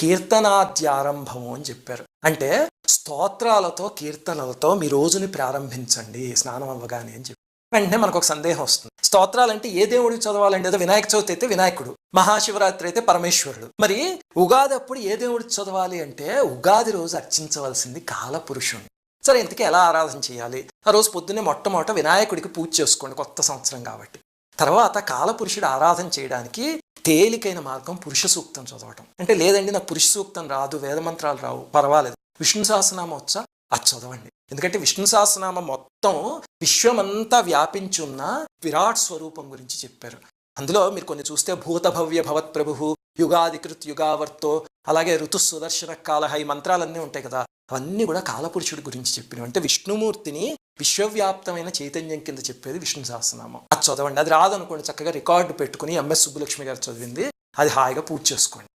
కీర్తనాద్యారంభము అని చెప్పారు. అంటే స్తోత్రాలతో కీర్తనలతో మీ రోజుని ప్రారంభించండి స్నానం అవ్వగానే అని చెప్పి. వెంటనే మనకు ఒక సందేహం వస్తుంది, స్తోత్రాలంటే ఏ దేవుడికి చదవాలండి? ఏదో వినాయక చవితి అయితే వినాయకుడు, మహాశివరాత్రి అయితే పరమేశ్వరుడు. మరి ఉగాది అప్పుడు ఏ దేవుడికి చదవాలి అంటే ఉగాది రోజు అర్చించవలసింది కాలపురుషుణ్ణి. సరే, ఇంతకీ ఎలా ఆరాధన చేయాలి? ఆ రోజు పొద్దున్నే మొట్టమొదట వినాయకుడికి పూజ చేసుకోండి, కొత్త సంవత్సరం కాబట్టి. తర్వాత కాలపురుషుడు ఆరాధన చేయడానికి తేలికైన మార్గం పురుష సూక్తం చదవటం. అంటే లేదండి నాకు పురుష సూక్తం రాదు, వేదమంత్రాలు రావు, పర్వాలేదు, విష్ణు సహస్రనామం వచ్చా, అది చదవండి. ఎందుకంటే విష్ణు సహస్రనామం మొత్తం విశ్వమంతా వ్యాపించున్న విరాట్ స్వరూపం గురించి చెప్పారు. అందులో మీరు కొన్ని చూస్తే భూత భవ్య భవత్ ప్రభు, యుగాధికృత్ యుగావర్తో, అలాగే ఋతు సుదర్శన కాలహ, ఈ మంత్రాలన్నీ ఉంటాయి కదా, అవన్నీ కూడా కాలపురుషుడి గురించి చెప్పినవి. అంటే విష్ణుమూర్తిని విశ్వవ్యాప్తమైన చైతన్యం కింద చెప్పేది విష్ణు సహస్రనామం. అది చదవండి. అది రాదనుకోండి, చక్కగా రికార్డు పెట్టుకుని ఎంఎస్ సుబ్బులక్ష్మి గారు చదివింది అది హాయిగా పూజ చేసుకోండి.